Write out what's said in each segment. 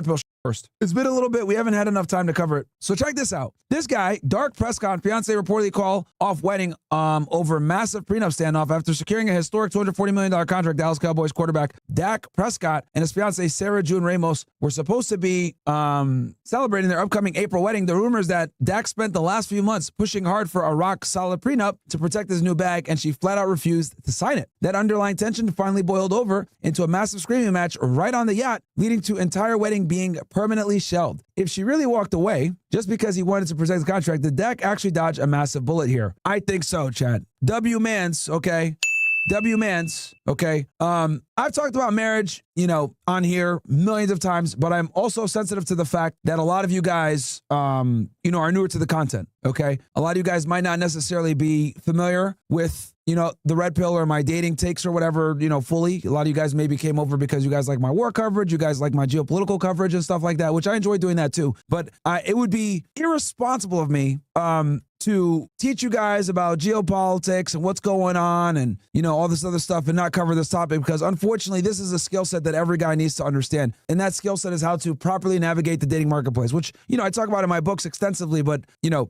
first. It's been a little bit. We haven't had enough time to cover it. So check this out. This guy, Dak Prescott, fiance reportedly call off wedding over massive prenup standoff after securing a historic $240 million contract. Dallas Cowboys quarterback Dak Prescott and his fiance Sarah June Ramos were supposed to be celebrating their upcoming April wedding. The rumors that Dak spent the last few months pushing hard for a rock-solid prenup to protect his new bag, and she flat out refused to sign it. That underlying tension finally boiled over into a massive screaming match right on the yacht, leading to entire wedding being permanently shelved. If she really walked away just because he wanted to protect the contract, did Dak actually dodge a massive bullet here? I think so, Chad. W-mans, okay? W-mans, okay? I've talked about marriage, on here millions of times, but I'm also sensitive to the fact that a lot of you guys, are newer to the content, okay? A lot of you guys might not necessarily be familiar with, the red pill or my dating takes or whatever, fully. A lot of you guys maybe came over because you guys like my war coverage, you guys like my geopolitical coverage and stuff like that, which I enjoy doing that too. But it would be irresponsible of me to teach you guys about geopolitics and what's going on and, all this other stuff and not cover this topic, because unfortunately, this is a skill set that every guy needs to understand. And that skill set is how to properly navigate the dating marketplace, which, I talk about in my books extensively, but,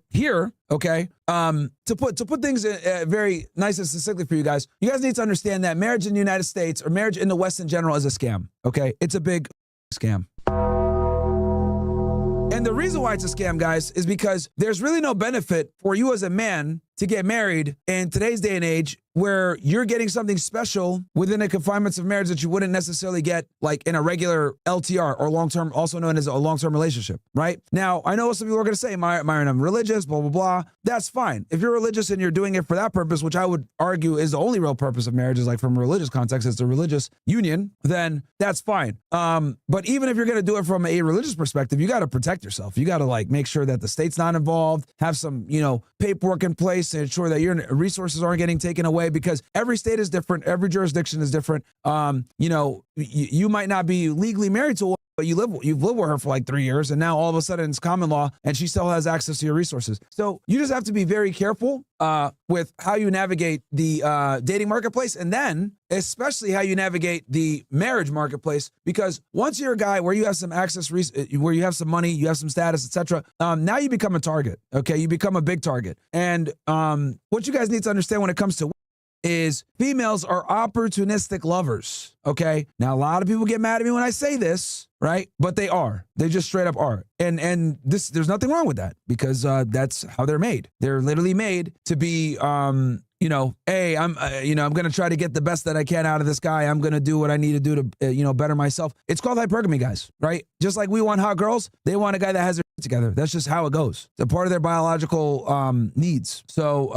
here, okay, to put things very nice and succinctly for you guys need to understand that marriage in the United States or marriage in the West in general is a scam, okay? It's a big scam. And the reason why it's a scam, guys, is because there's really no benefit for you as a man to get married in today's day and age where you're getting something special within the confinements of marriage that you wouldn't necessarily get like in a regular LTR or long-term, also known as a long-term relationship, right? Now, I know what some people are going to say, Myron, I'm religious, blah, blah, blah. That's fine. If you're religious and you're doing it for that purpose, which I would argue is the only real purpose of marriage is like from a religious context, it's a religious union, then that's fine. But even if you're going to do it from a religious perspective, you got to protect yourself. You got to like make sure that the state's not involved, have some, paperwork in place to ensure that your resources aren't getting taken away, because every state is different. Every jurisdiction is different. You might not be legally married to a woman, but you've lived with her for like 3 years, and now all of a sudden it's common law and she still has access to your resources. So you just have to be very careful with how you navigate the dating marketplace, and then especially how you navigate the marriage marketplace, because once you're a guy where you have some access, where you have some money, you have some status, etc., now you become a target, okay? You become a big target. And what you guys need to understand when it comes to is females are opportunistic lovers, okay? Now, a lot of people get mad at me when I say this, right? But they are. They just straight up are. And there's nothing wrong with that, because that's how they're made. They're literally made to be, hey, I'm going to try to get the best that I can out of this guy. I'm going to do what I need to do to, better myself. It's called hypergamy, guys, right? Just like we want hot girls, they want a guy that has their shit together. That's just how it goes. It's a part of their biological needs. So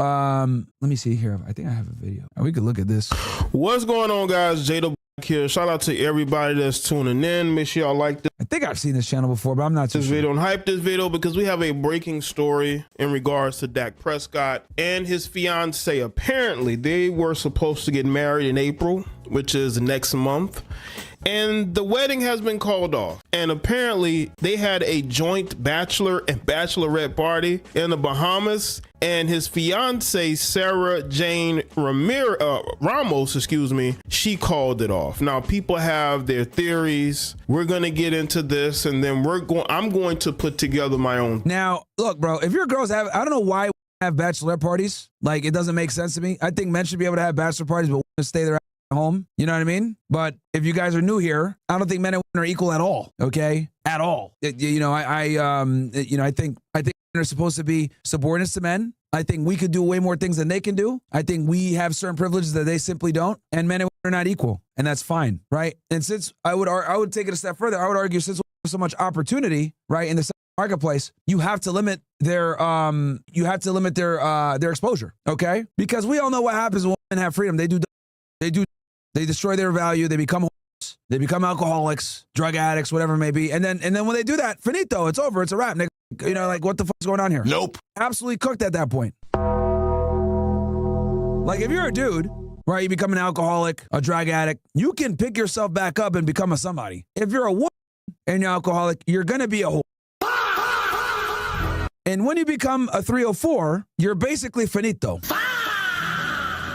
let me see here. I think I have a video. We could look at this. What's going on, guys? Jada here. Shout out to everybody that's tuning in. Make sure y'all like this. I think I've seen this channel before, but I'm not too sure. Video and hype this video because we have a breaking story in regards to Dak Prescott and his fiance. Apparently, they were supposed to get married in April, which is next month. And the wedding has been called off. And apparently they had a joint bachelor and bachelorette party in the Bahamas. And his fiance, Sarah Jane Ramos, she called it off. Now, people have their theories. We're going to get into this, and then I'm going to put together my own. Now, look, bro, if your girls I don't know why we have bachelorette parties. Like, it doesn't make sense to me. I think men should be able to have bachelor parties, but women stay there home. You know what I mean? But if you guys are new here, I don't think men and women are equal at all. Okay, at all. I think women are supposed to be subordinates to men. I think we could do way more things than they can do. I think we have certain privileges that they simply don't, and men and women are not equal, and that's fine, right? And since I would take it a step further, I would argue since there's so much opportunity, right, in the marketplace, you have to limit their exposure, okay? Because we all know what happens when women have freedom. They destroy their value. They become whores. They become alcoholics, drug addicts, whatever it may be. And then when they do that, finito, it's over. It's a wrap, nigga. Like, what the fuck's going on here? Nope. Absolutely cooked at that point. Like, if you're a dude, right, you become an alcoholic, a drug addict, you can pick yourself back up and become a somebody. If you're a woman and you're alcoholic, you're going to be a whore. And when you become a 304, you're basically finito.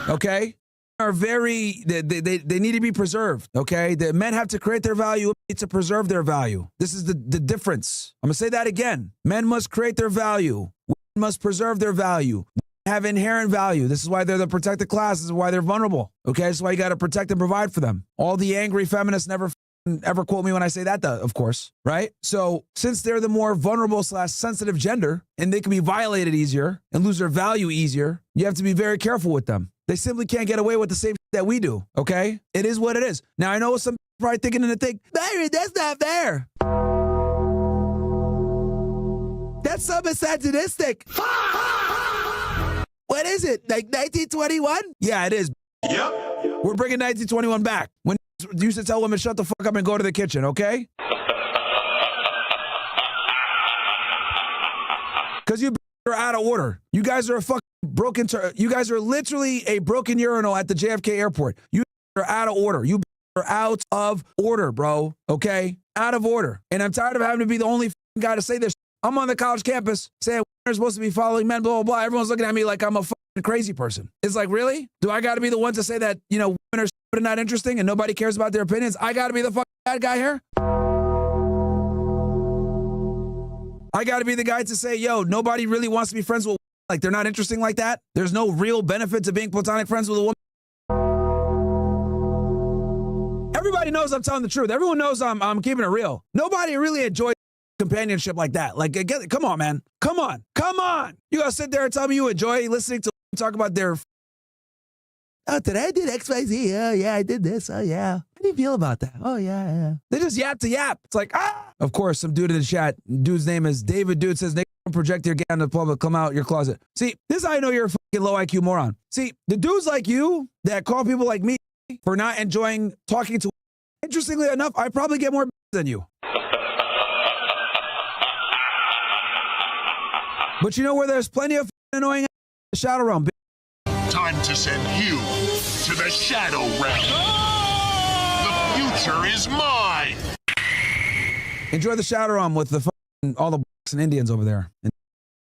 Okay? are very, they need to be preserved, okay? The men have to create their value to preserve their value. This is the difference. I'm gonna say that again. Men must create their value. Women must preserve their value. Have inherent value. This is why they're the protected class. This is why they're vulnerable, okay? This is why you gotta protect and provide for them. All the angry feminists never ever quote me when I say that, though, of course, right? So since they're the more vulnerable / sensitive gender and they can be violated easier and lose their value easier, you have to be very careful with them. They simply can't get away with the same that we do, okay? It is what it is. Now, I know some people are probably thinking in the thing, Byron, that's not fair. That's so misogynistic. What is it, like 1921? Yeah, it is. Yep. We're bringing 1921 back. When you used to tell women, shut the fuck up and go to the kitchen, okay? Because you are out of order. You guys are a fucking broken, you guys are literally a broken urinal at the JFK airport. You are out of order. You are out of order, bro, okay? Out of order. And I'm tired of having to be the only guy to say this. I'm on the college campus saying women are supposed to be following men, blah, blah, blah. Everyone's looking at me like I'm a fucking crazy person. It's like, really? Do I got to be the one to say that, you know, women are stupid and not interesting and nobody cares about their opinions? I got to be the fucking bad guy here? I got to be the guy to say, yo, nobody really wants to be friends with women. Like, they're not interesting like that? There's no real benefit to being platonic friends with a woman? Everybody knows I'm telling the truth. Everyone knows I'm keeping it real. Nobody really enjoys companionship like that. Like, come on, man. Come on. Come on. You gotta sit there and tell me you enjoy listening to talk about their, oh, today I did XYZ. Oh, yeah, I did this. Oh, yeah. How do you feel about that? Oh, yeah, yeah. They just yap to yap. It's like, ah. Of course, some dude in the chat, dude's name is David. Dude says, don't project your gay on the public. Come out your closet. See, this is how I know you're a fucking low IQ moron. See, the dudes like you that call people like me for not enjoying talking to, interestingly enough, I probably get more than you. But you know where there's plenty of annoying shadow realm. Time to send you to the shadow realm. The future is mine. Enjoy the shadow realm with the all the and Indians over there.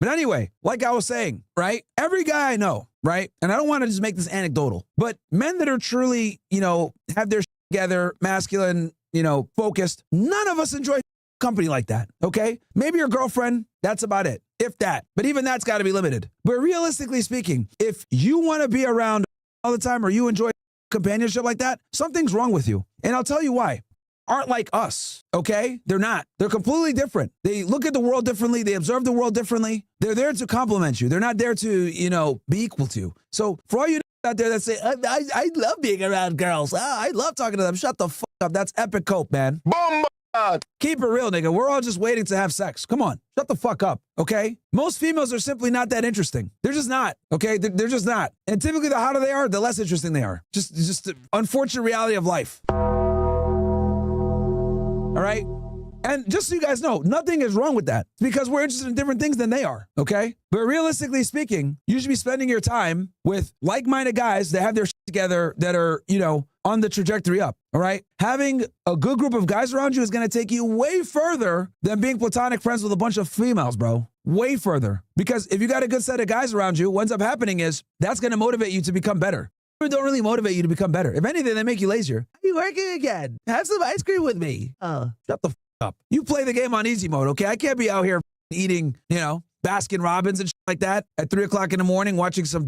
But anyway, like I was saying, right? Every guy I know, right? And I don't want to just make this anecdotal, but men that are truly, you know, have their shit together, masculine, you know, focused, none of us enjoy company like that, okay? Maybe your girlfriend, that's about it, if that. But even that's got to be limited. But realistically speaking, if you want to be around all the time or you enjoy companionship like that, something's wrong with you. And I'll tell you why. Aren't like us, okay? They're not. They're completely different. They look at the world differently. They observe the world differently. They're there to compliment you. They're not there to, you know, be equal to you. So for all you out there that say, I love being around girls. I love talking to them. Shut the fuck up. That's epic cope, man. Boom! Keep it real, nigga. We're all just waiting to have sex. Come on. Shut the fuck up, okay? Most females are simply not that interesting. They're just not, okay? They're just not. And typically the hotter they are, the less interesting they are. Just the unfortunate reality of life. All right? And just so you guys know, nothing is wrong with that. It's because we're interested in different things than they are, okay? But realistically speaking, you should be spending your time with like-minded guys that have their shit together that are, you know, on the trajectory up, all right? Having a good group of guys around you is going to take you way further than being platonic friends with a bunch of females, bro. Way further. Because if you got a good set of guys around you, what ends up happening is that's going to motivate you to become better. Don't really motivate you to become better. If anything, they make you lazier. Are you working again? Have some ice cream with me. Oh, shut the f up. You play the game on easy mode, okay? I can't be out here eating, you know, Baskin Robbins and shit like that at 3 o'clock in the morning watching some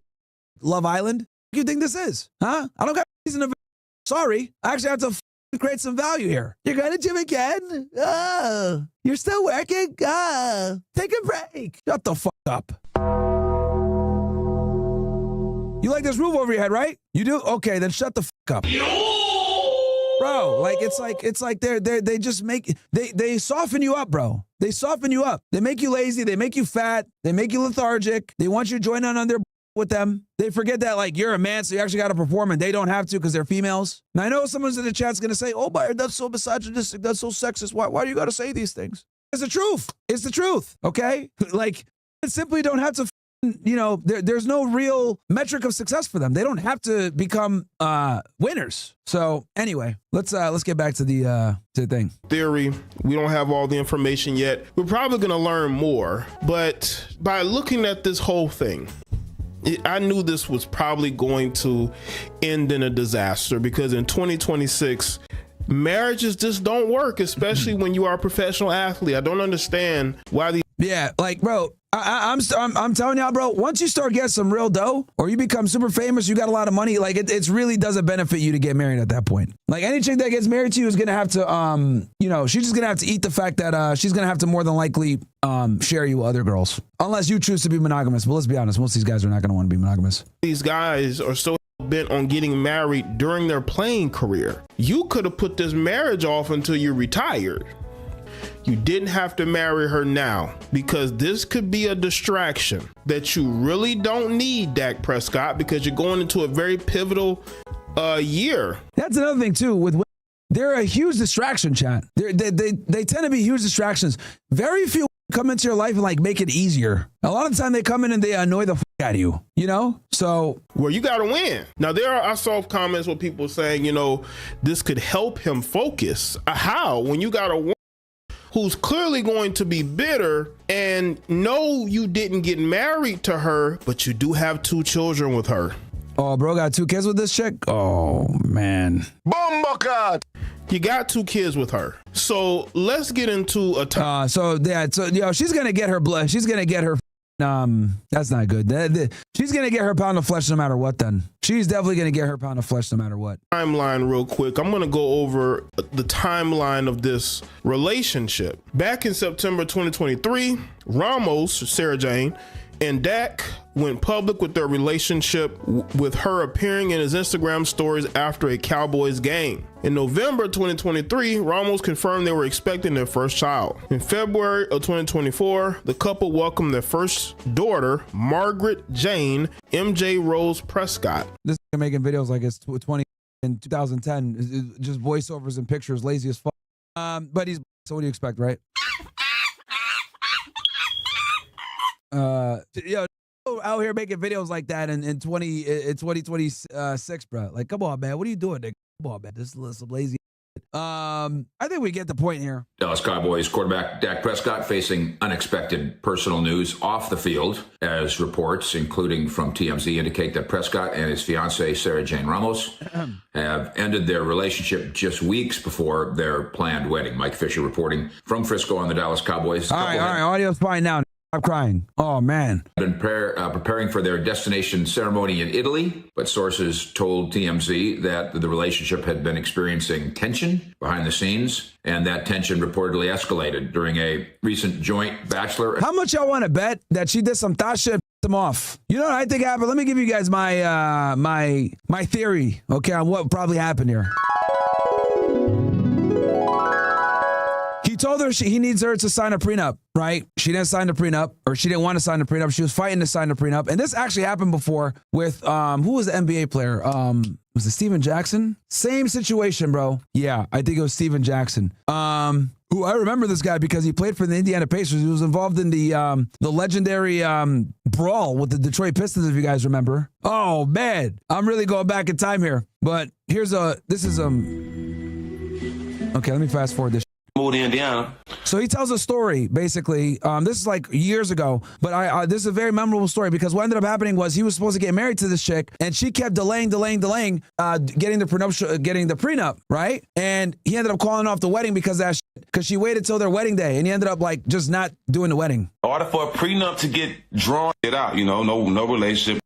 Love Island. What do you think this is? Huh? I don't got a reason to. Sorry. I actually have to create some value here. You're going to gym again? Oh, you're still working? Oh, take a break. Shut the fuck up. You like this roof over your head, right? You do? Okay, then shut the fuck up. Bro, like it's like they just make they soften you up, bro. They soften you up. They make you lazy, they make you fat, they make you lethargic. They want you to join on their with them. They forget that like you're a man, so you actually got to perform, and they don't have to because they're females. And I know someone's in the chat's gonna say, "Oh, Byron, that's so misogynistic, that's so sexist. Why do you got to say these things?" It's the truth. It's the truth. Okay, like they simply don't have to. You know, there's no real metric of success for them. They don't have to become winners. So anyway, let's get back to the thing. Theory, we don't have all the information yet. We're probably going to learn more, but by looking at this whole thing, I knew this was probably going to end in a disaster, because in 2026, marriages just don't work, especially when you are a professional athlete. I don't understand why these. Yeah, like, bro, I'm telling y'all, bro, once you start getting some real dough or you become super famous, you got a lot of money, like it really doesn't benefit you to get married at that point. Like any chick that gets married to you is going to have to, she's just going to have to eat the fact that she's going to have to more than likely share you with other girls. Unless you choose to be monogamous. But let's be honest, most of these guys are not going to want to be monogamous. These guys are so bent on getting married during their playing career. You could have put this marriage off until you retired. You didn't have to marry her now, because this could be a distraction that you really don't need, Dak Prescott, because you're going into a very pivotal year. That's another thing too. With they're a huge distraction, chat. They tend to be huge distractions. Very few come into your life and like make it easier. A lot of the time they come in and they annoy the out of you, So well, you got to win. Now I saw comments with people saying, this could help him focus. How? When you got a woman who's clearly going to be bitter, and no, you didn't get married to her, but you do have 2 children with her. Oh, bro, got 2 kids with this chick? Oh, man. Bomba. You got 2 kids with her. So let's get into a time. She's going to get her blood. She's going to get her. That's not good. She's going to get her pound of flesh no matter what then. She's definitely going to get her pound of flesh no matter what. Timeline real quick. I'm going to go over the timeline of this relationship. Back in September 2023, Ramos, Sarah Jane, and Dak went public with their relationship, with her appearing in his Instagram stories after a Cowboys game. In November 2023, Ramos confirmed they were expecting their first child. In February of 2024, the couple welcomed their first daughter, Margaret Jane MJ Rose Prescott. This is making videos like it's 20 in 2010, just voiceovers and pictures, lazy as fuck. But he's, so what do you expect, right? Out here making videos like that in 2026, bro. Like, come on, man. What are you doing, nigga? Come on, man. This is some lazy. I think we get the point here. Dallas Cowboys quarterback Dak Prescott facing unexpected personal news off the field, as reports, including from TMZ, indicate that Prescott and his fiancée, Sarah Jane Ramos, have ended their relationship just weeks before their planned wedding. Mike Fisher reporting from Frisco on the Dallas Cowboys. All right. Audio's fine now. I'm crying. Oh, man. Been preparing for their destination ceremony in Italy, but sources told TMZ that the relationship had been experiencing tension behind the scenes, and that tension reportedly escalated during a recent joint bachelor. How much y'all want to bet that she did some thought shit and pissed him off? You know what I think happened? Let me give you guys my my theory, okay, on what probably happened here. He told her he needs her to sign a prenup, right? She didn't sign the prenup, or she didn't want to sign the prenup. She was fighting to sign the prenup. And this actually happened before with, who was the NBA player? Was it Steven Jackson? Same situation, bro. Yeah, I think it was Steven Jackson. Who I remember this guy because he played for the Indiana Pacers. He was involved in the legendary brawl with the Detroit Pistons, if you guys remember. Oh, man. I'm really going back in time here. But here's okay, let me fast forward this. Moved to Indiana. So he tells a story, basically. This is like years ago, but this is a very memorable story because what ended up happening was he was supposed to get married to this chick, and she kept delaying, getting the prenup, right? And he ended up calling off the wedding because she waited till their wedding day, and he ended up like just not doing the wedding. In order for a prenup to get drawn, get out, no relationship.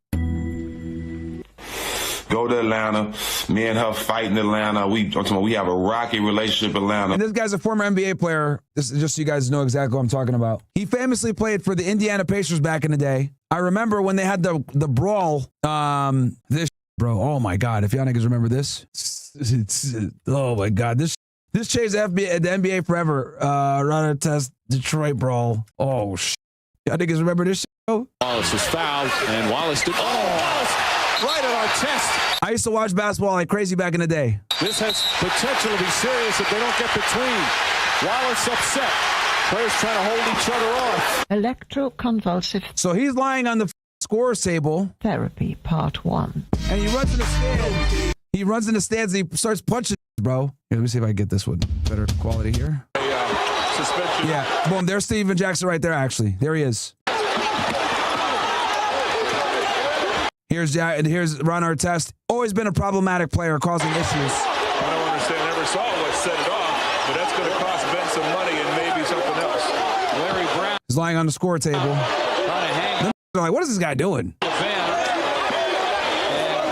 Go to Atlanta. Me and her fight in Atlanta. We have a rocky relationship in Atlanta. And this guy's a former NBA player. This is just so you guys know exactly what I'm talking about. He famously played for the Indiana Pacers back in the day. I remember when they had the brawl. This bro. Oh my God. If y'all niggas remember this. Oh my God. This changed the NBA forever. Runner test Detroit brawl. Oh shit. Y'all niggas remember this shit? Wallace is fouled, and Wallace did. Wallace! Right at our chest. I used to watch basketball like crazy back in the day. This has potential to be serious if they don't get between. Wallace upset. Players trying to hold each other off. Electroconvulsive So he's lying on the scorer's table. Therapy, part 1. And he runs in the stands. He runs in the stands and he starts punching, bro. Here, let me see if I can get this one. Better quality here. Suspension. Yeah, boom, there's Steven Jackson right there, actually. There he is. Here's Ron Artest. Always been a problematic player, causing issues. I don't understand. Never saw what set it off, but that's going to cost Ben some money and maybe something else. Larry Brown. He's lying on the score table. Trying to hang. They're like, what is this guy doing? And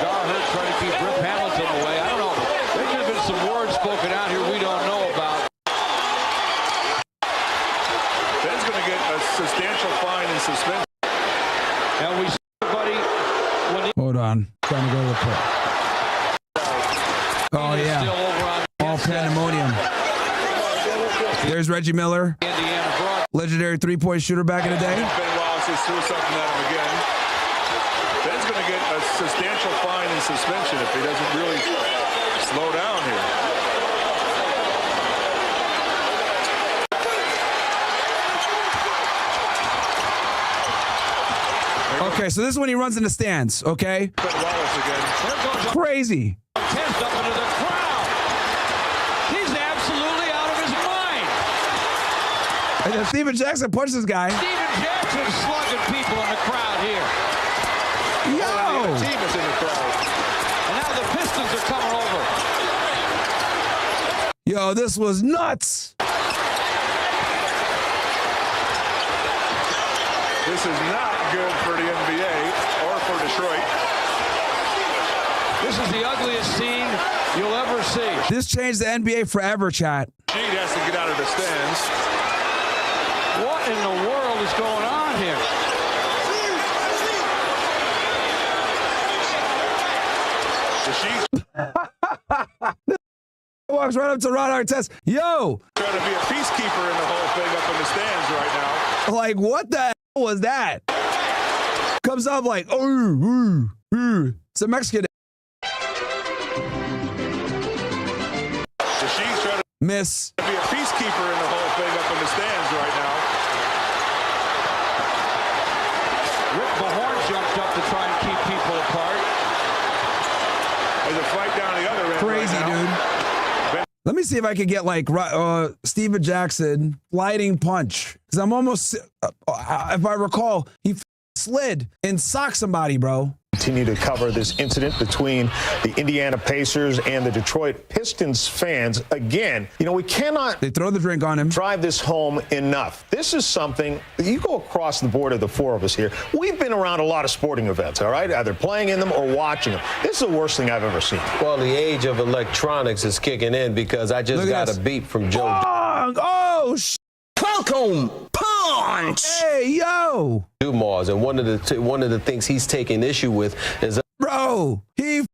Garhurt trying to keep Rip Hamilton away. I don't know. There could have been some words spoken out here we don't know about. Ben's going to get a substantial fine and suspension. And we see everybody when he Hold on. Trying to go to the play. Oh, is yeah. still over on All pandemonium. There's Reggie Miller, Indiana Broad. legendary three-point shooter back in the day. Ben Wallace just threw something at him again. Ben's going to get a substantial fine and suspension if he doesn't really slow down here. Okay, so this is when he runs in the stands, okay? Ben Wallace again. There goes Crazy. Test up into the crowd. He's absolutely out of his mind. And then Steven Jackson punched this guy. Steven Jackson slugging people in the crowd here. Yo! The team is in the crowd. And now the Pistons are coming over. Yo, this was nuts. This is not good for the NBA or for Detroit. This is the ugliest scene you'll ever see. This changed the NBA forever, chat. Sheed has to get out of the stands. What in the world is going on here? The Sheed Walks right up to Ron Artest. Yo, trying to be a peacekeeper in the whole thing up in the stands right now. like, what the hell was that? Comes up like, oh, it's a Mexican. The Sheed's trying Miss. to be a peacekeeper in the whole thing up in the stands right now. Rick Mahorn jumped up to try and keep people apart. There's a fight down the other end. Crazy, right now. dude. Let me see if I can get like Steven Jackson sliding punch. Because I'm almost, if I recall, he slid and socked somebody, bro. Continue to cover this incident between the Indiana Pacers and the Detroit Pistons fans. Again, you know, we cannot They throw the drink on him. drive this home enough. This is something, you go across the board of the four of us here. We've been around a lot of sporting events, all right? Either playing in them or watching them. This is the worst thing I've ever seen. Well, the age of electronics is kicking in because I just Look at got this. a beat from Joe. Oh, Falcon punch. Hey, yo. Dumas, and one of the things he's taking issue with is Bro, he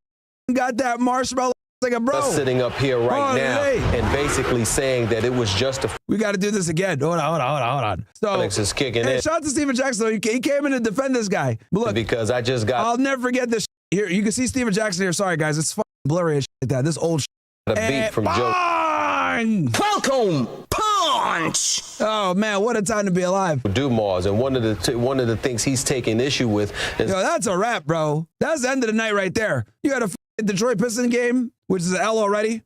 got that marshmallow like a bro. us sitting up here right now hey. and basically saying that it was just a We got to do this again. Hold on. So, Alex is kicking hey, in shout out to Steven Jackson. Though. He came in to defend this guy. But look, because I just got I'll never forget this. Here, you can see Steven Jackson here. Sorry, guys. It's fucking blurry as shit like that. This old a beat from Joe. Joe. Falcon punch. Oh, man. What a time to be alive. Dumas, and one of the things he's taking issue with is Yo, that's a wrap, bro. That's the end of the night right there. You got a Detroit Piston game, which is an L already.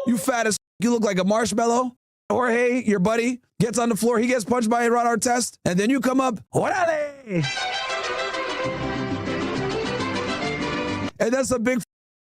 You fat as you look like a marshmallow. Jorge, your buddy, gets on the floor. He gets punched by Ron Artest. And then you come up. Orale! And then some big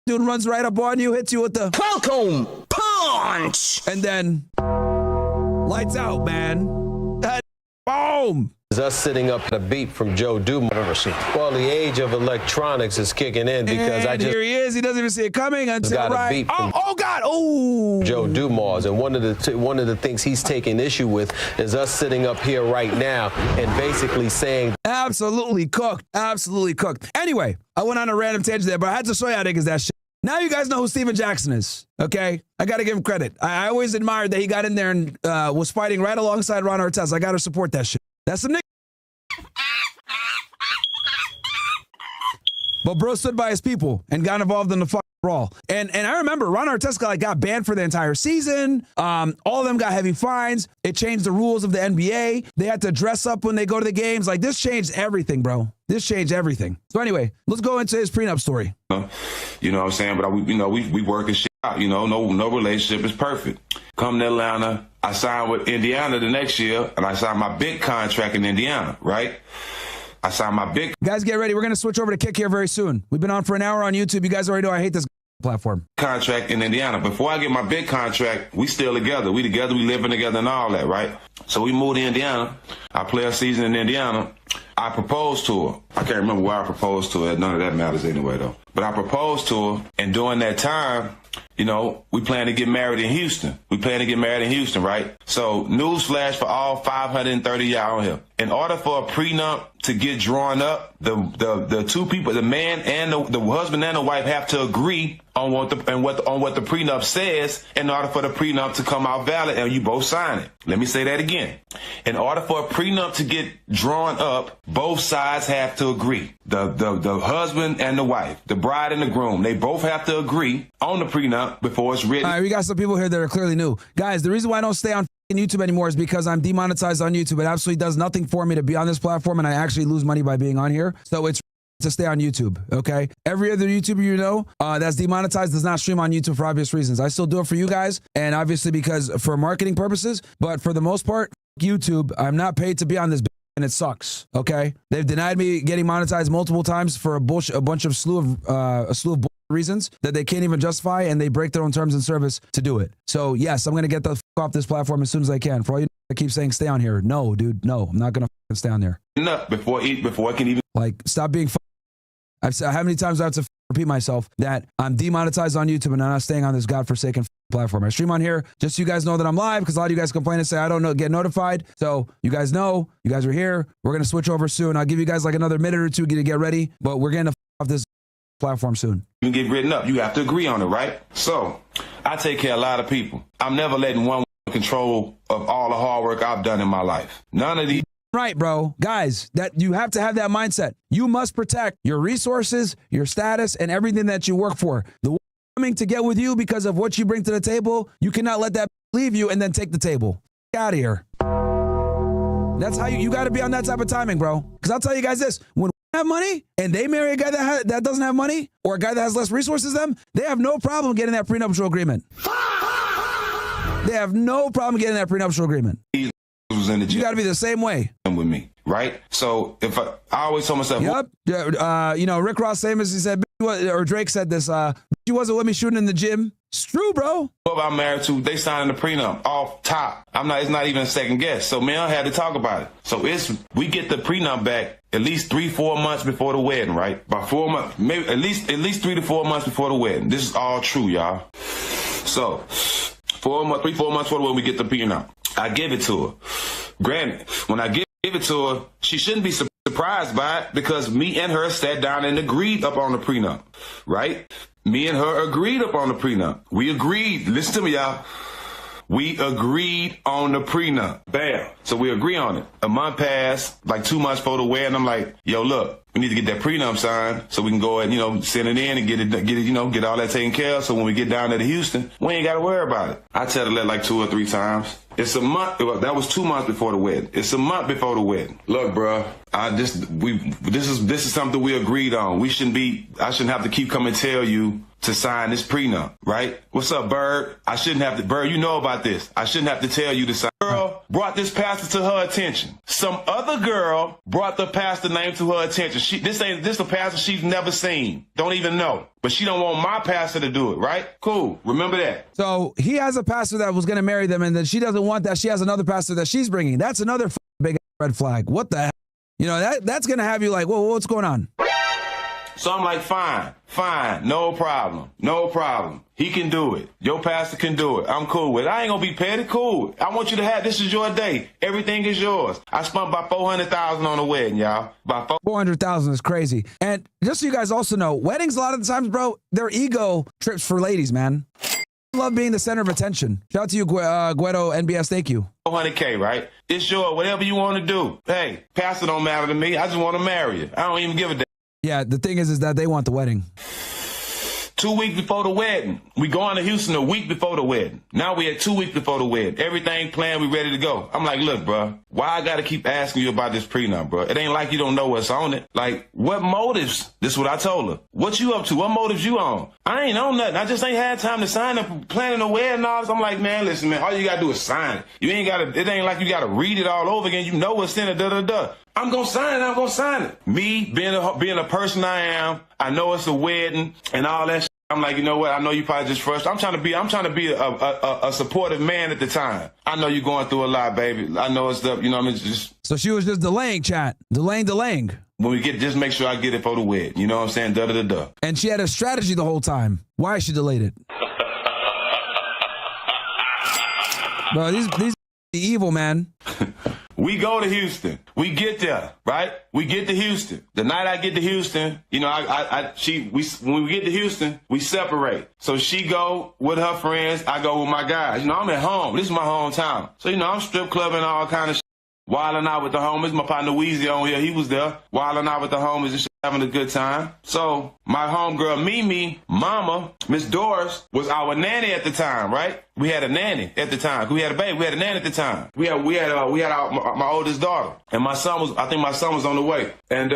dude runs right up on you, hits you with the Falcon punch. and then lights out, man. That boom. Is us sitting up at a beat from Joe Dumas. I've ever seen. Well, the age of electronics is kicking in because and I just here he is. He doesn't even see it coming until got a right. beat from Oh God! Oh, Joe Dumas, and one of the things he's taking issue with is us sitting up here right now and basically saying absolutely cooked. Absolutely cooked. Anyway, I went on a random tangent there, but I had to show y'all niggas that shit. Now you guys know who Steven Jackson is, okay? I got to give him credit. I always admired that he got in there and was fighting right alongside Ron Artest. I got to support that shit. That's some nigga. But bro stood by his people and got involved in the fucking brawl. And I remember Ron Artest got banned for the entire season. All of them got heavy fines. It changed the rules of the NBA. They had to dress up when they go to the games. Like, this changed everything, bro. This changed everything. So anyway, let's go into his prenup story. You know what I'm saying? But we working shit out. You know, no relationship is perfect. Come to Atlanta, I signed with Indiana the next year, and I signed my big contract in Indiana, right? I signed my big Guys, get ready. We're going to switch over to Kick here very soon. We've been on for an hour on YouTube. You guys already know I hate this platform. contract in Indiana. Before I get my big contract, we still together. We living together and all that, right? So we moved to Indiana. I play a season in Indiana. I proposed to her. I can't remember where I proposed to her. None of that matters anyway, though. But I proposed to her, and during that time, you know, we plan to get married in Houston. Right? So, newsflash for all 530 y'all on here. In order for a prenup to get drawn up, the two people, the man and the husband and the wife, have to agree on what the prenup says in order for the prenup to come out valid, and you both sign it. Let me say that again. In order for a prenup to get drawn up, both sides have to agree. The husband and the wife, the bride and the groom, they both have to agree on the prenup before it's written. All right, we got some people here that are clearly new. Guys, the reason why I don't stay on YouTube anymore is because I'm demonetized on YouTube. It absolutely does nothing for me to be on this platform, and I actually lose money by being on here. So it's to stay on YouTube, okay? Every other YouTuber you know that's demonetized does not stream on YouTube for obvious reasons. I still do it for you guys, and obviously because for marketing purposes, but for the most part, YouTube, I'm not paid to be on this, and it sucks, okay? They've denied me getting monetized multiple times for a slew of reasons that they can't even justify, and they break their own terms and service to do it. So yes, I'm gonna get the off this platform as soon as I can. For all you that keep saying stay on here, no, dude, no, I'm not gonna stay on there. Before it can even stop being. I've said how many times I have to repeat myself that I'm demonetized on YouTube and I'm not staying on this godforsaken platform. I stream on here just so you guys know that I'm live, because a lot of you guys complain and say I don't get notified. So you guys know, you guys are here. We're gonna switch over soon. I'll give you guys like another minute or two to get ready, but we're getting off this platform soon. You get written up. You have to agree on it, right? So I take care of a lot of people. I'm never letting one control of all the hard work I've done in my life. None of these. Right, bro. Guys, that you have to have that mindset. You must protect your resources, your status, and everything that you work for. The one coming to get with you because of what you bring to the table, you cannot let that leave you and then take the table. Get out of here. That's how you got to be on that type of timing, bro. Because I'll tell you guys this, when we have money and they marry a guy that doesn't have money, or a guy that has less resources than them, they have no problem getting that prenuptial agreement. They have no problem getting that prenuptial agreement. You got to be the same way with me, right? So if I always told myself, yep, you know, Rick Ross famous, he said, or Drake said this, she wasn't with me shooting in the gym. It's true, bro. Who I'm married to, they signed the prenup off top. It's not even a second guess. So me and I had to talk about it. So we get the prenup back at least 3-4 months before the wedding, right? By 4 months, maybe at least 3 to 4 months before the wedding. This is all true, y'all. So 3-4 months before the wedding, we get the prenup. I give it to her. Granted, when I give it to her, she shouldn't be surprised by it, because me and her sat down and agreed up on the prenup, right? Me and her agreed up on the prenup. We agreed. Listen to me, y'all. We agreed on the prenup. Bam. So we agree on it. A month passed, like 2 months before the wedding. I'm like, yo, look, we need to get that prenup signed so we can go and, send it in and get all that taken care of. So when we get down there to Houston, we ain't got to worry about it. I tell her that like 2 or 3 times. It's a month. That was 2 months before the wedding. It's a month before the wedding. Look, bro, this is something we agreed on. I shouldn't have to keep coming and tell you to sign this prenup, right? What's up, Bird? Bird, you know about this. I shouldn't have to tell you to sign. Girl brought this pastor to her attention. Some other girl brought the pastor name to her attention. This a pastor she's never seen. Don't even know. But she don't want my pastor to do it, right? Cool. Remember that. So he has a pastor that was going to marry them, and then she doesn't want that. She has another pastor that she's bringing. That's another big red flag. What the heck? That's going to have you like, whoa, what's going on? So I'm like, fine, no problem. He can do it. Your pastor can do it. I'm cool with it. I ain't gonna be petty. Cool. I want you to this is your day. Everything is yours. I spent about $400,000 on the wedding, y'all. $400,000 is crazy. And just so you guys also know, weddings a lot of the times, bro, they're ego trips for ladies, man. I love being the center of attention. Shout out to you, Guedo NBS. Thank you. $400K, right? It's yours. Whatever you want to do. Hey, pastor don't matter to me. I just want to marry you. I don't even give a damn. Yeah, the thing is that they want the wedding. 2 weeks before the wedding. We going to Houston a week before the wedding. Now we at 2 weeks before the wedding. Everything planned, we ready to go. I'm like, look, bro, why I got to keep asking you about this prenup, bro? It ain't like you don't know what's on it. Like, what motives? This is what I told her. What you up to? What motives you on? I ain't on nothing. I just ain't had time to sign up, planning a wedding and all this. I'm like, man, listen, man, all you got to do is sign it. It ain't like you got to read it all over again. You know what's in it, da-da-da. I'm going to sign it. I'm going to sign it. Me being a person I am, I know it's a wedding and all that shit. I'm like, you know what? I know you probably just frustrated. I'm trying to be a supportive man at the time. I know you're going through a lot, baby. I know it's the, you know what I mean? Just. So she was just delaying, chat. Delaying. When we get, just make sure I get it for the wedding. You know what I'm saying? Da-da-da-da. And she had a strategy the whole time. Why she delayed it? Bro, these evil, man. We go to Houston. We get there, right? We get to Houston. The night I get to Houston, you know, when we get to Houston, we separate. So she go with her friends. I go with my guys. You know, I'm at home. This is my hometown. So, you know, I'm strip clubbing, all kind of shit. Wilding out with the homies. My partner Weezy on here, he was there. Wilding out with the homies and shit, having a good time. So my homegirl Mimi, mama, Miss Doris, was our nanny at the time, right? We had a nanny at the time. We had a baby. We had a nanny at the time. We had my oldest daughter, and I think my son was on the way. And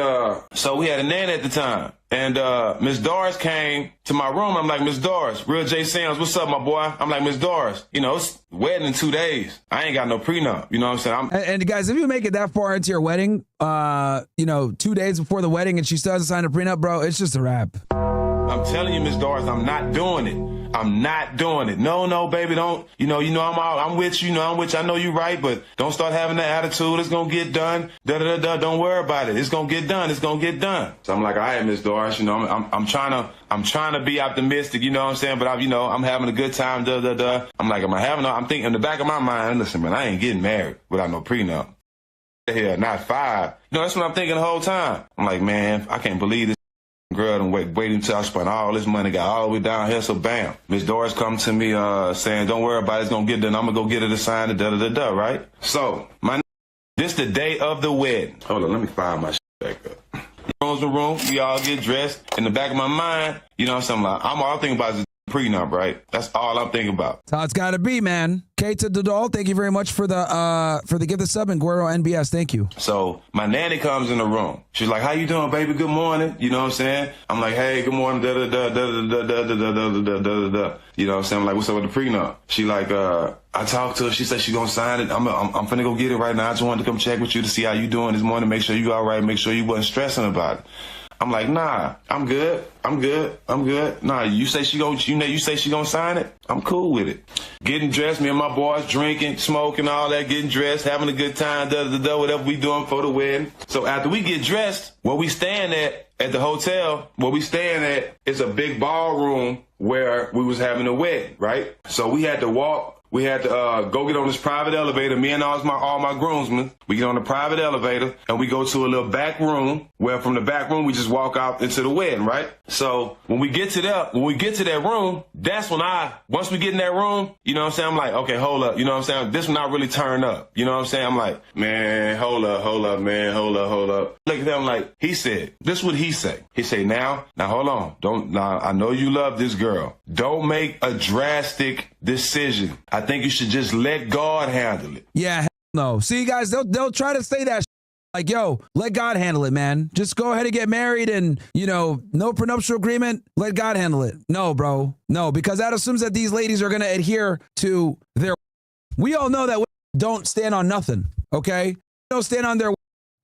so we had a nanny at the time. And Miss Doris came to my room. I'm like, Miss Doris, Real J Sam's, what's up, my boy? I'm like, Miss Doris, you know, it's wedding in 2 days. I ain't got no prenup. You know what I'm saying? And guys, if you make it that far into your wedding, you know, 2 days before the wedding and she still hasn't signed a prenup, bro, it's just a wrap. I'm telling you, Miss Doris, I'm not doing it. I'm not doing it. No, baby, don't. You know, I'm with you. You know, I'm with you. I know you're right, but don't start having that attitude. It's going to get done. Da-da-da-da. Don't worry about it. It's going to get done. It's going to get done. So I'm like, all right, Miss Doris, you know, I'm trying to be optimistic, you know what I'm saying? But I'm having a good time. Da-da-da. I'm thinking in the back of my mind, listen, man, I ain't getting married without no prenup. Hell, not 5. You know, that's what I'm thinking the whole time. I'm like, man, I can't believe this girl and wait until I spent all this money, got all the way down here, so bam. Miss Doris come to me saying, don't worry about it, it's going to get done. I'm going to go get her to sign it, da-da-da-da, right? So, this the day of the wedding. Hold on, let me find my shit back up. Goes the room, we all get dressed. In the back of my mind, you know what I'm saying? I'm all thinking about is prenup, right? That's all I'm thinking about. That's how it's got to be, man. Kate to Dodal, thank you very much for the gift of sub and Guerrero NBS. Thank you. So my nanny comes in the room. She's like, how you doing, baby? Good morning. You know what I'm saying? I'm like, hey, good morning. Da da da da da da da da da da da da. You know what I'm saying? I'm like, what's up with the prenup? She like, I talked to her. She said she gonna sign it. I'm finna go get it right now. I just wanted to come check with you to see how you doing this morning. Make sure you all right. Make sure you wasn't stressing about it. I'm like, nah, I'm good. Nah, you say she gonna sign it? I'm cool with it. Getting dressed, me and my boys drinking, smoking, all that, getting dressed, having a good time, whatever we doing for the wedding. So after we get dressed, where we staying at the hotel, where we staying at is a big ballroom where we was having a wedding, right? So we had to walk. We had to go get on this private elevator. Me and all my groomsmen, we get on the private elevator and we go to a little back room where from the back room we just walk out into the wedding, right? So when we get to that room, that's when once we get in that room, you know what I'm saying? I'm like, okay, hold up. You know what I'm saying? This one I really turn up. You know what I'm saying? I'm like, man, hold up, man, hold up. Look at him like, he said, this is what he said. He said, now hold on. I know you love this girl. Don't make a drastic decision. I think you should just let God handle it. Yeah, no. See, guys, they'll try to say that like, yo, let God handle it, man. Just go ahead and get married and, you know, no prenuptial agreement. Let God handle it. No, bro. No, because that assumes that these ladies are going to adhere to their. We all know that women don't stand on nothing, okay? They don't stand on their.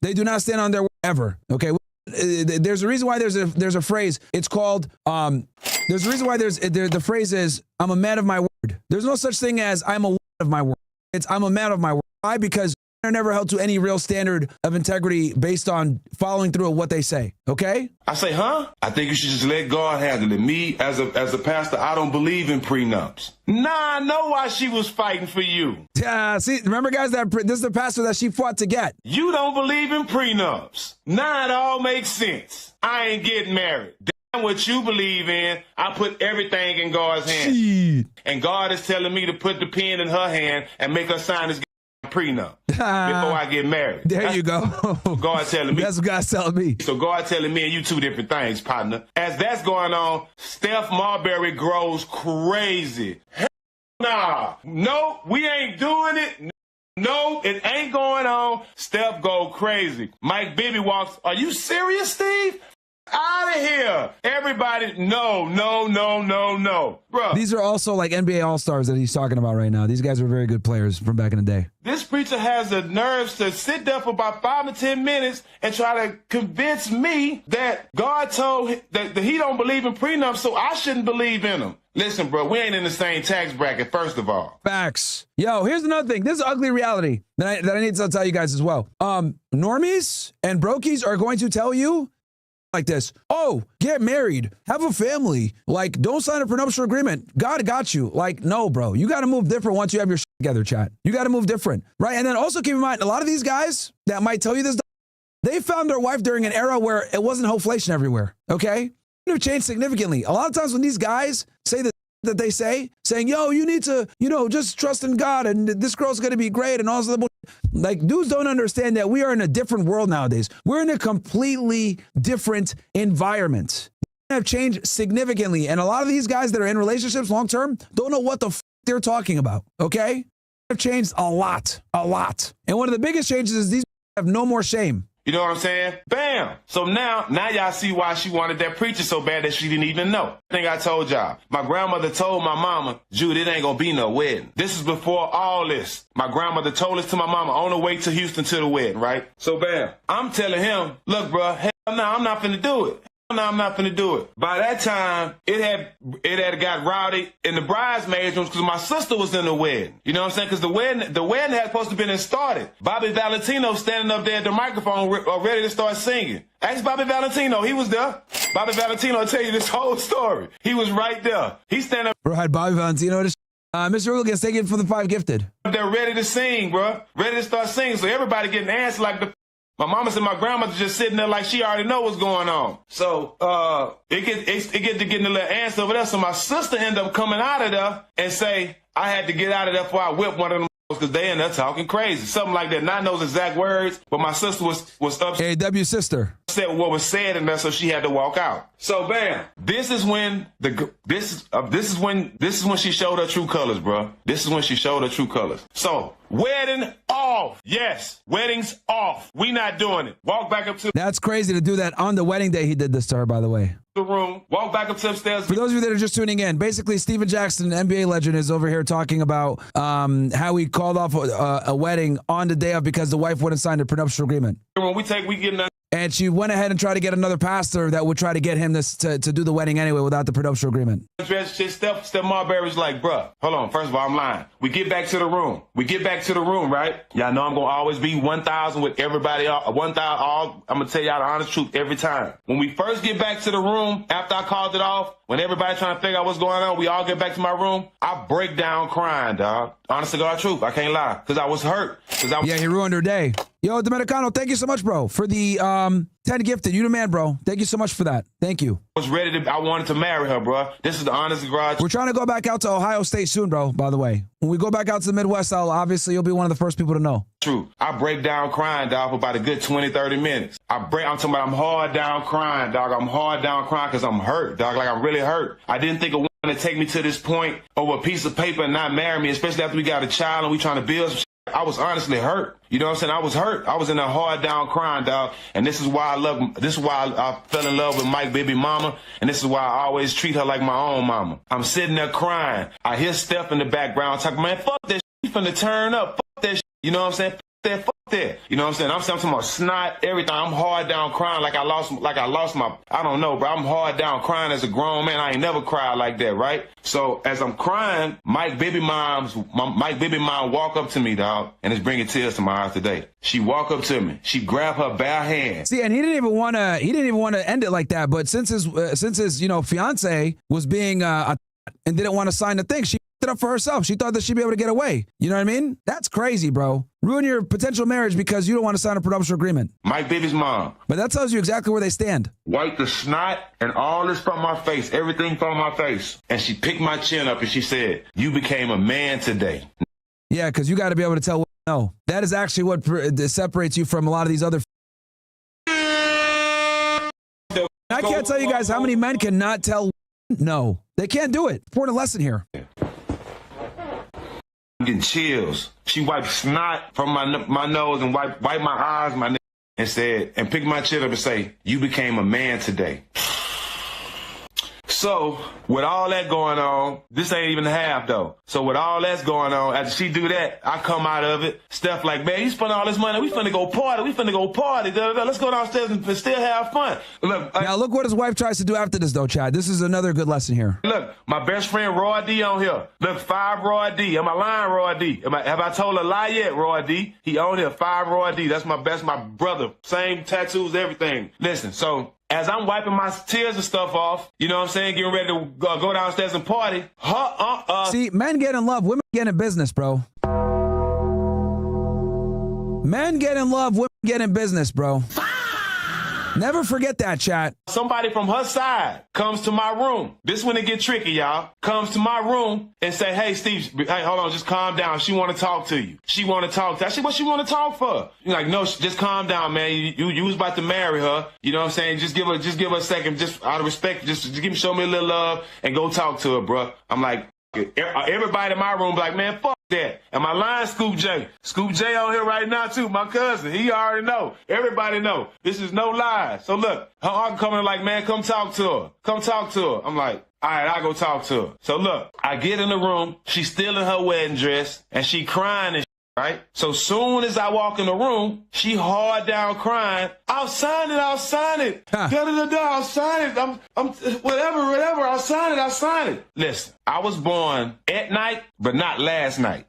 They do not stand on their ever, okay? There's a reason why there's a phrase. It's called, there's a reason why the phrase is, I'm a man of my word. There's no such thing as I'm a woman of my word. It's I'm a man of my word. Why? Because they're never held to any real standard of integrity based on following through with what they say. Okay? I say, huh? I think you should just let God handle it. Me, as a pastor, I don't believe in prenups. Nah, I know why she was fighting for you. Yeah, see, remember, guys, that this is the pastor that she fought to get. You don't believe in prenups. Nah, it all makes sense. I ain't getting married. Damn what you believe in, I put everything in God's hand. Shit. And God is telling me to put the pen in her hand and make her sign this prenup before I get married. You go. God telling me. That's what God's telling me. So God telling me and you two different things, partner. As that's going on, Steph Marbury grows crazy. Hell nah. No, we ain't doing it. No, it ain't going on. Steph go crazy. Mike Bibby walks. Are you serious, Steve? out of here. Everybody, no. Bro, These are also like NBA All-Stars that he's talking about right now. These guys were very good players from back in the day. this preacher has the nerves to sit there for about 5 to 10 minutes and try to convince me that God told that he don't believe in prenup, so I shouldn't believe in them. Listen, bro, we ain't in the same tax bracket, first of all. Facts. Yo, here's another thing. This is ugly reality that I need to tell you guys as well. Normies and brokies are going to tell you like this. Oh, get married, have a family. Like, don't sign a prenuptial agreement. God got you. Like, no, bro. You got to move different once you have your shit together, chat. You got to move different, right? And then also keep in mind, a lot of these guys that might tell you this, they found their wife during an era where it wasn't hoflation everywhere, okay? It have changed significantly. A lot of times when these guys say that they saying, yo, you need to, just trust in God and this girl's going to be great and all this other like, dudes don't understand that we are in a different world nowadays. We're in a completely different environment. Have changed significantly. And a lot of these guys that are in relationships long-term don't know what the they're talking about, okay? Have changed a lot. And one of the biggest changes is these have no more shame. You know what I'm saying? Bam! So now y'all see why she wanted that preacher so bad that she didn't even know. I think I told y'all. My grandmother told my mama, Jude, it ain't gonna be no wedding. This is before all this. My grandmother told this to my mama on the way to Houston to the wedding, right? So bam, I'm telling him, look, bro, hell no, I'm not finna do it. No, I'm not finna do it. By that time, it had got rowdy in the bridesmaids rooms because my sister was in the wedding. You know what I'm saying? Because the wedding had supposed to been started. Bobby Valentino standing up there at the microphone ready to start singing. Ask Bobby Valentino. He was there. Bobby Valentino will tell you this whole story. He was right there. He standing up. Bro, had Bobby Valentino. Mr. Wilkins, thank you for the 5 gifted. They're ready to sing, bro. Ready to start singing. So everybody getting answers like the. My mama said my grandmother just sitting there like she already know what's going on. So it get to getting a little answer over there. So my sister ended up coming out of there and say, I had to get out of there before I whipped one of them because they ended up talking crazy. Something like that. Not those exact words, but my sister was upset. AW sister. Said what was said in there, so she had to walk out. So bam, this is when she showed her true colors, bro. This is when she showed her true colors. So wedding off, yes, wedding's off. We not doing it. Walk back up to. That's crazy to do that on the wedding day. He did this to her, by the way. The room. Walk back up to upstairs. For those of you that are just tuning in, basically Steven Jackson, NBA legend, is over here talking about how he called off a wedding on the day of because the wife wouldn't sign a prenuptial agreement. When we get in. And she went ahead and tried to get another pastor that would try to get him to do the wedding anyway without the prenuptial agreement. Steph Marbury's like, bruh, hold on. First of all, I'm lying. We get back to the room. Right? Y'all know I'm going to always be 1,000 with everybody. 1,000 all. I'm going to tell y'all the honest truth every time. When we first get back to the room, after I called it off, when everybody trying to figure out what's going on, we all get back to my room. I break down crying, dog. Honest to God truth. I can't lie. Because I was hurt. Yeah, he ruined her day. Yo, Dominicano, thank you so much, bro, for the 10 gifted. You the man, bro. Thank you so much for that. Thank you. I wanted to marry her, bro. This is the honest garage. We're trying to go back out to Ohio State soon, bro, by the way. When we go back out to the Midwest, you'll be one of the first people to know. True. I break down crying, dog, for about a good 20, 30 minutes. I'm talking about I'm hard down crying, dog. I'm hard down crying because I'm hurt, dog. Like, I'm really hurt. I didn't think a woman would take me to this point over a piece of paper and not marry me, especially after we got a child and we trying to build some shit. I was honestly hurt. You know what I'm saying? I was hurt. I was in a hard down crying, dog. And this is why I fell in love with Mike baby mama. And this is why I always treat her like my own mama. I'm sitting there crying. I hear Steph in the background talking, man, fuck that shit. You finna turn up. Fuck that shit. You know what I'm saying? Fuck that. You know what I'm saying? I'm talking about snot, everything. I'm hard down crying like I lost my, I don't know, bro. I'm hard down crying as a grown man. I ain't never cried like that, right? So as I'm crying, Mike baby mom walk up to me, dog, and it's bringing tears to my eyes today. She walk up to me. She grabbed her bare hand. See, and he didn't even want to end it like that. But since his fiance was being and didn't want to sign the thing, she it up for herself. She thought that she'd be able to get away. You know what I mean? That's crazy, bro. Ruin your potential marriage because you don't want to sign a prenuptial agreement. Mike baby's mom. But that tells you exactly where they stand. Wiped the snot and all this from my face, everything from my face. And she picked my chin up and she said, you became a man today. Yeah, because you got to be able to tell. No, that is actually what separates you from a lot of these other. I can't tell you guys how many men cannot tell. No, they can't do it. Important lesson here. I'm getting chills. She wiped snot from my nose and wiped my eyes, my neck, and said, and picked my chin up and say, you became a man today. So, with all that going on, this ain't even the half, though. So, with all that's going on, after she do that, I come out of it. Steph like, man, you spent all this money. We finna go party. Let's go downstairs and still have fun. Look, now, look what his wife tries to do after this, though, Chad. This is another good lesson here. Look, my best friend, Roy D, on here. Look, 5 Roy D. Am I lying, Roy D? Have I told a lie yet, Roy D? He on here, 5 Roy D. That's my brother. Same tattoos, everything. Listen, so as I'm wiping my tears and stuff off, you know what I'm saying, getting ready to go downstairs and party. See, men get in love, women get in business, bro. Men get in love, women get in business, bro. Never forget that, chat. Somebody from her side comes to my room. This when it get tricky, y'all. Comes to my room and say, hey, Steve, hey, hold on, just calm down. She want to talk to you. She want to talk to you. I said, what she want to talk for? You're like, no, just calm down, man. You was about to marry her. You know what I'm saying? Just give her a second, just out of respect. Just show me a little love and go talk to her, bro. I'm like, everybody in my room be like, man, fuck that. And my line, Scoop J. Scoop J on here right now, too. My cousin. He already know. Everybody know. This is no lie. So look, her uncle coming like, man, come talk to her. Come talk to her. I'm like, all right, I'll go talk to her. So look, I get in the room. She's still in her wedding dress and she crying and right? So soon as I walk in the room, she hard down crying. I'll sign it. I'll sign it. I'll sign it. I'm whatever. I'll sign it. Listen, I was born at night, but not last night.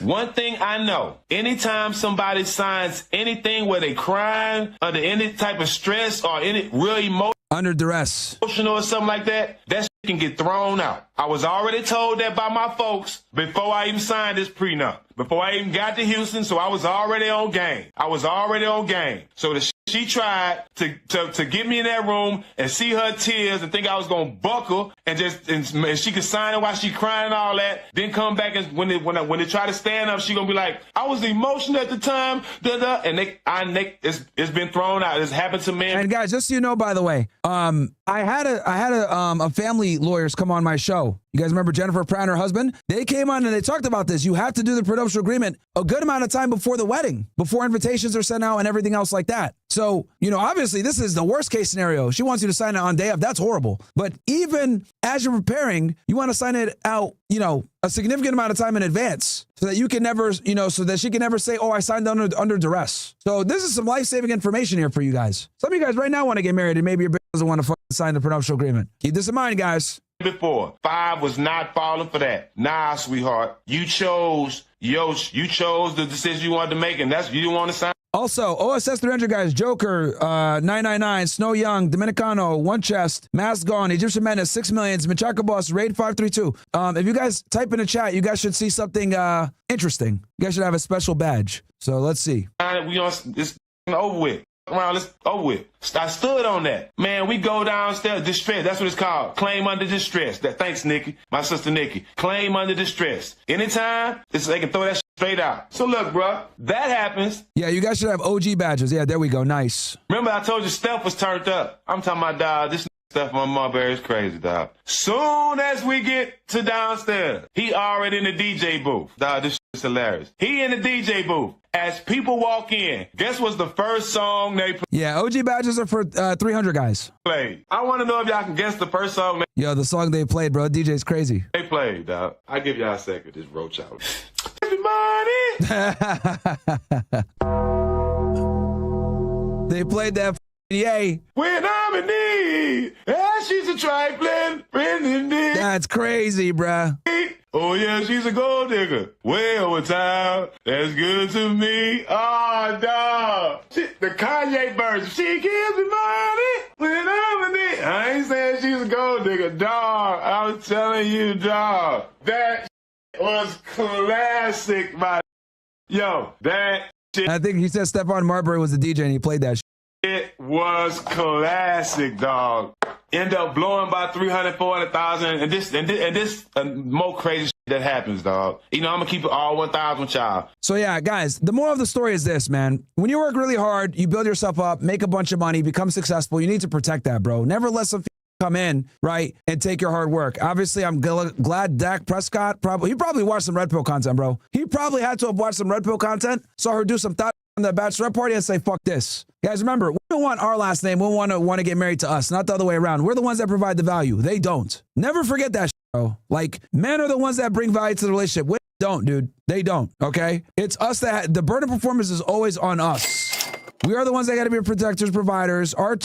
One thing I know, anytime somebody signs anything where they crying under any type of stress or any real emotion, under duress, emotional or something like that, that shit can get thrown out. I was already told that by my folks before I even signed this prenup, before I even got to Houston, so I was already on game. So the she tried to get me in that room and see her tears and think I was going to buckle and she could sign it while she crying and all that. Then come back and when they try to stand up, she going to be like, I was emotional at the time. And it's been thrown out. It's happened to men. And guys, just so you know, by the way, I had a family lawyers come on my show. You guys remember Jennifer Pratt and her husband? They came on and they talked about this. You have to do the prenuptial agreement a good amount of time before the wedding, before invitations are sent out and everything else like that. So, you know, obviously this is the worst case scenario. She wants you to sign it on day of. That's horrible. But even as you're preparing, you want to sign it out, you know, a significant amount of time in advance so that you can never, you know, so that she can never say, oh, I signed under duress. So this is some life-saving information here for you guys. Some of you guys right now want to get married and maybe your bitch doesn't want to sign the prenuptial agreement. Keep this in mind, guys. Before 5 was not falling for that. Nah, sweetheart, you chose the decision you wanted to make, and that's you didn't want to sign. Also, OSS 300 guys, Joker, 999, Snow Young, Dominicano, One Chest, Mask Gone, Egyptian Menace, 6 Millions, Machaca Boss, Raid 532. If you guys type in the chat, you guys should see something interesting. You guys should have a special badge. So let's see. We on this over with. Around, let's over with. I stood on that. Man, we go downstairs, distress. That's what it's called. Claim under distress. Thanks, Nikki. My sister Nikki. Claim under distress. Anytime, they can throw that straight out. So look, bro, that happens. Yeah, you guys should have OG badges. Yeah, there we go. Nice. Remember, I told you Steph was turned up. I'm talking about, dog, this stuff on Marbury is crazy, dog. Soon as we get to downstairs, he already in the DJ booth. Dog, this is hilarious. He in the DJ booth. As people walk in, guess what's the first song they play? Yeah, OG badges are for 300 guys. Played. I want to know if y'all can guess the first song Yo, the song they played, bro. DJ's crazy. they played, dog. I'll give y'all a second. This roach out. They played that yay. When I'm in need, and she's a trifling friend indeed. That's crazy, bruh. Oh, yeah, she's a gold digger. Way over time. That's good to me. Oh, dog. The Kanye version. She gives me money when I'm in need. I ain't saying she's a gold digger. Dog, I'm telling you, dog. That was classic, my. Yo, that shit. I think he said Stephon Marbury was the DJ and he played that shit. It was classic, dog. End up blowing by 300,000, 400,000, and this more crazy shit that happens, dog. You know, I'm gonna keep it all 1,000 with y'all. So yeah, guys, the moral of the story is this, man. When you work really hard, you build yourself up, make a bunch of money, become successful, you need to protect that, bro. Never let some come in, right, and take your hard work. Obviously, I'm glad Dak Prescott he probably watched some Red Pill content, bro. He probably had to have watched some Red Pill content, saw her do some thought on the bachelorette party and say, fuck this. Guys, remember, we don't want our last name. We want to get married to us, not the other way around. We're the ones that provide the value. They don't. Never forget that, bro. Like, men are the ones that bring value to the relationship. Women don't, dude. They don't, okay? It's us that, the burden of performance is always on us. We are the ones that got to be protectors, providers. Our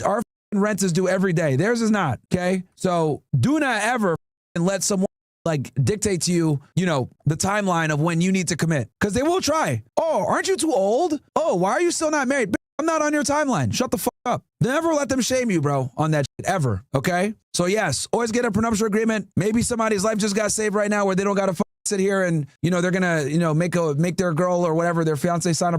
rent is due every day. Theirs is not, okay? So do not ever let someone like dictate to you, you know, the timeline of when you need to commit. Because they will try. Oh, aren't you too old? Oh, why are you still not married? I'm not on your timeline. Shut the fuck up. Never let them shame you, bro, on that shit, ever, okay? So yes, always get a prenuptial agreement. Maybe somebody's life just got saved right now where they don't got to sit here and, you know, they're going to, you know, make their girl or whatever, their fiance sign a